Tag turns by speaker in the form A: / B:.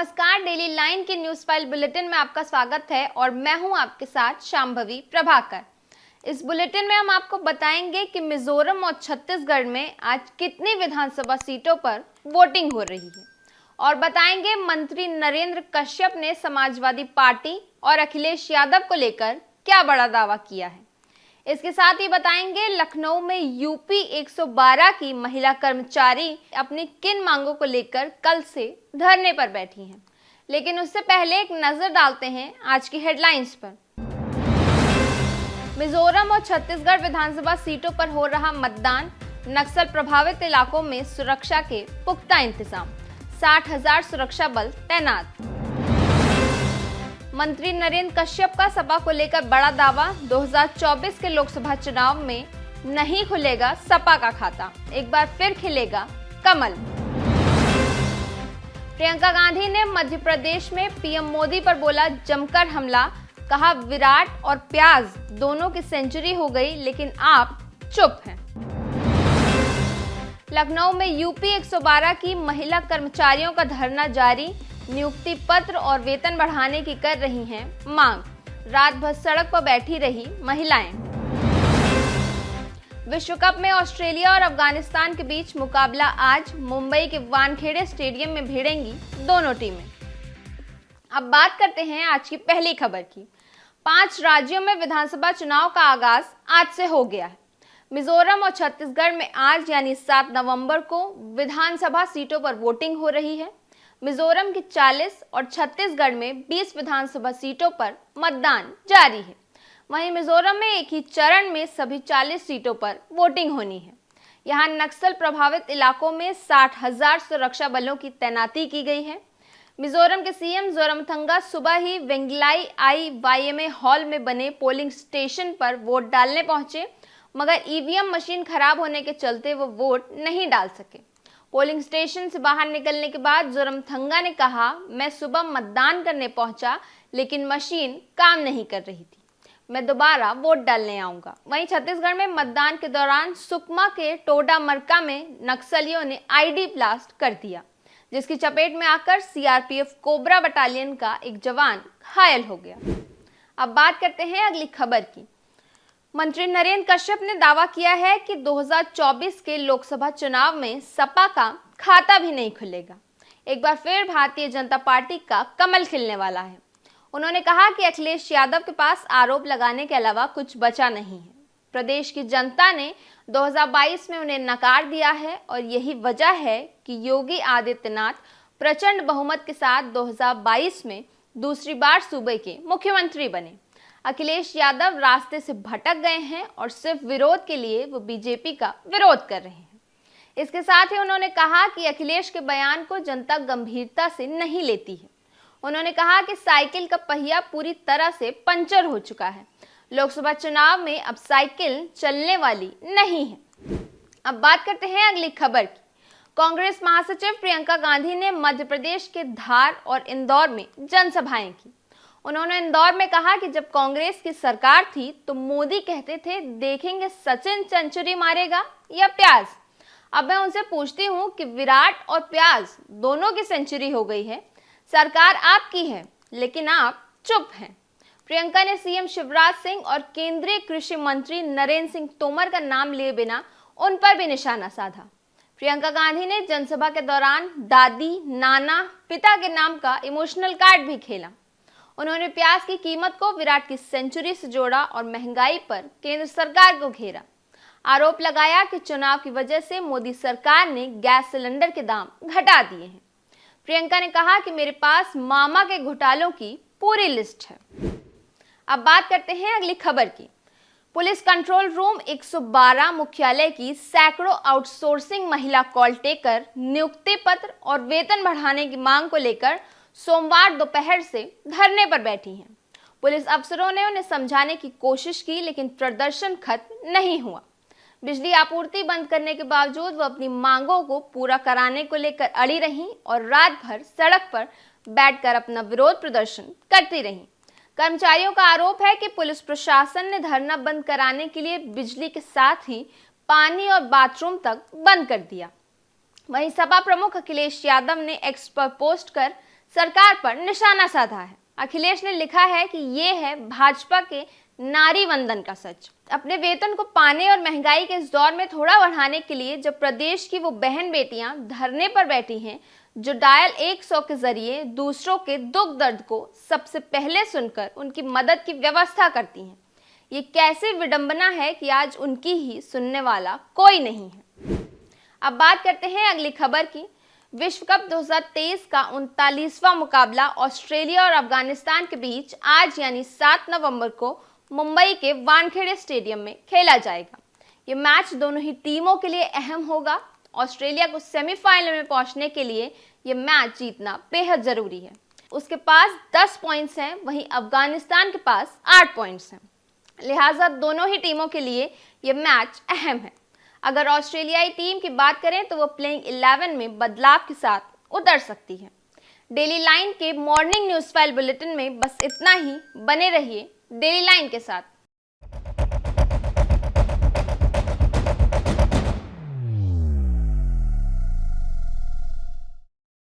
A: नमस्कार, daily line के news file bulletin में आपका स्वागत है और मैं हूं आपके साथ शांभवी प्रभाकर। इस बुलेटिन में हम आपको बताएंगे कि मिजोरम और छत्तीसगढ़ में आज कितनी विधानसभा सीटों पर वोटिंग हो रही है और बताएंगे मंत्री नरेंद्र कश्यप ने समाजवादी पार्टी और अखिलेश यादव को लेकर क्या बड़ा दावा किया है। इसके साथ ही बताएंगे लखनऊ में यूपी 112 की महिला कर्मचारी अपनी किन मांगों को लेकर कल से धरने पर बैठी हैं। लेकिन उससे पहले एक नजर डालते हैं आज की हेडलाइंस पर। मिजोरम और छत्तीसगढ़ विधानसभा सीटों पर हो रहा मतदान, नक्सल प्रभावित इलाकों में सुरक्षा के पुख्ता इंतजाम, 60,000 सुरक्षा बल तैनात। मंत्री नरेंद्र कश्यप का सपा को लेकर बड़ा दावा, 2024 के लोकसभा चुनाव में नहीं खुलेगा सपा का खाता, एक बार फिर खिलेगा कमल। प्रियंका गांधी ने मध्य प्रदेश में पीएम मोदी पर बोला जमकर हमला, कहा विराट और प्याज दोनों की सेंचुरी हो गई लेकिन आप चुप हैं। लखनऊ में यूपी 112 की महिला कर्मचारियों का धरना जारी, नियुक्ति पत्र और वेतन बढ़ाने की कर रही हैं मांग, रात भर सड़क पर बैठी रही महिलाएं। विश्व कप में ऑस्ट्रेलिया और अफगानिस्तान के बीच मुकाबला आज, मुंबई के वानखेड़े स्टेडियम में भिड़ेंगी दोनों टीमें। अब बात करते हैं आज की पहली खबर की। 5 राज्यों में विधानसभा चुनाव का आगाज आज से हो गया है। मिजोरम और छत्तीसगढ़ में आज यानी 7 नवंबर को विधानसभा सीटों पर वोटिंग हो रही है। मिजोरम की 40 और छत्तीसगढ़ में 20 विधानसभा सीटों पर मतदान जारी है। वहीं मिजोरम में एक ही चरण में सभी 40 सीटों पर वोटिंग होनी है। यहां नक्सल प्रभावित इलाकों में 60,000 सुरक्षा बलों की तैनाती की गई है। मिजोरम के सीएम जोरामथंगा सुबह ही वेंगलाई IYMA हॉल में बने पोलिंग स्टेशन पर वोट डालने पहुंचे, मगर ईवीएम मशीन खराब होने के चलते वो वोट नहीं डाल सके। पोलिंग स्टेशन से बाहर निकलने के बाद जोरामथंगा ने कहा, मैं सुबह मतदान करने पहुंचा लेकिन मशीन काम नहीं कर रही थी, मैं दोबारा वोट डालने आऊंगा। वहीं छत्तीसगढ़ में मतदान के दौरान सुकमा के टोडामरका में नक्सलियों ने आईडी ब्लास्ट कर दिया, जिसकी चपेट में आकर सीआरपीएफ कोबरा बटालियन का एक जवान घायल हो गया। अब बात करते हैं अगली खबर की। मंत्री नरेंद्र कश्यप ने दावा किया है कि 2024 के लोकसभा चुनाव में सपा का खाता भी नहीं खुलेगा, एक बार फिर भारतीय जनता पार्टी का कमल खिलने वाला है। उन्होंने कहा कि अखिलेश यादव के पास आरोप लगाने के अलावा कुछ बचा नहीं है। प्रदेश की जनता ने 2022 में उन्हें नकार दिया है और यही वजह है कि योगी आदित्यनाथ प्रचंड बहुमत के साथ 2022 में दूसरी बार सूबे के मुख्यमंत्री बने। अखिलेश यादव रास्ते से भटक गए हैं और सिर्फ विरोध के लिए वो बीजेपी का विरोध कर रहे हैं। इसके साथ ही उन्होंने कहा कि अखिलेश के बयान को जनता गंभीरता से नहीं लेती है। उन्होंने कहा कि साइकिल का पहिया पूरी तरह से पंचर हो चुका है, लोकसभा चुनाव में अब साइकिल चलने वाली नहीं है। अब बात करते हैं अगली खबर की। कांग्रेस महासचिव प्रियंका गांधी ने मध्य प्रदेश के धार और इंदौर में जनसभाएं की। उन्होंने इंदौर में कहा कि जब कांग्रेस की सरकार थी तो मोदी कहते थे देखेंगे सचिन सेंचुरी मारेगा या प्याज। अब मैं उनसे पूछती हूं कि विराट और प्याज दोनों की सेंचुरी हो गई है, सरकार आपकी है लेकिन आप चुप हैं। प्रियंका ने सीएम शिवराज सिंह और केंद्रीय कृषि मंत्री नरेंद्र सिंह तोमर का नाम लिए बिना उन पर भी निशाना साधा। प्रियंका गांधी ने जनसभा के दौरान दादी, नाना, पिता के नाम का इमोशनल कार्ड भी खेला। उन्होंने प्याज की कीमत को विराट की सेंचुरी से जोड़ा और महंगाई पर केंद्र सरकार को घेरा। आरोप लगाया कि चुनाव की वजह से मोदी सरकार ने गैस सिलेंडर के दाम घटा दिए हैं। प्रियंका ने कहा कि मेरे पास मामा के घोटालों की पूरी लिस्ट है। अब बात करते हैं अगली खबर की। पुलिस कंट्रोल रूम 112 मुख्यालय की सैकड़ों आउटसोर्सिंग महिला कॉल टेकर नियुक्ति पत्र और वेतन बढ़ाने की मांग को लेकर सोमवार दोपहर से धरने पर बैठी हैं। पुलिस अफसरों ने उन्हें समझाने की कोशिश की लेकिन प्रदर्शन खत्म नहीं हुआ। बिजली आपूर्ति बंद करने के बावजूद वो अपनी मांगों को पूरा कराने को लेकर अड़ी रहीं और रात भर सड़क पर बैठकर अपना विरोध प्रदर्शन करती रहीं। कर्मचारियों का आरोप है कि पुलिस प्रशासन ने धरना बंद कराने के लिए बिजली के साथ ही पानी और बाथरूम तक बंद कर दिया। वहीं सपा प्रमुख अखिलेश यादव ने एक्स पर पोस्ट कर सरकार पर निशाना साधा है। अखिलेश ने लिखा है कि ये है भाजपा के नारी वंदन का सच। अपने वेतन को पाने और महंगाई के इस दौर में थोड़ा बढ़ाने के लिए जब प्रदेश की वो बहन बेटियां धरने पर बैठी हैं, जो डायल 100 के जरिए दूसरों के दुख दर्द को सबसे पहले सुनकर उनकी मदद की व्यवस्था करती हैं, ये कैसी विडंबना है कि आज उनकी ही सुनने वाला कोई नहीं है। अब बात करते हैं अगली खबर की। विश्व कप 2023 का 39वां मुकाबला ऑस्ट्रेलिया और अफगानिस्तान के बीच आज यानी 7 नवंबर को मुंबई के वानखेड़े स्टेडियम में खेला जाएगा। ये मैच दोनों ही टीमों के लिए अहम होगा। ऑस्ट्रेलिया को सेमीफाइनल में पहुंचने के लिए ये मैच जीतना बेहद जरूरी है। उसके पास 10 पॉइंट्स हैं, वहीं अफगानिस्तान के पास 8 पॉइंट्स हैं। लिहाजा दोनों ही टीमों के लिए ये मैच अहम है। अगर ऑस्ट्रेलियाई टीम की बात करें तो वो प्लेइंग 11 में बदलाव के साथ उतर सकती है। डेली लाइन के मॉर्निंग न्यूज फाइल बुलेटिन में बस इतना ही। बने रहिए डेली लाइन के साथ।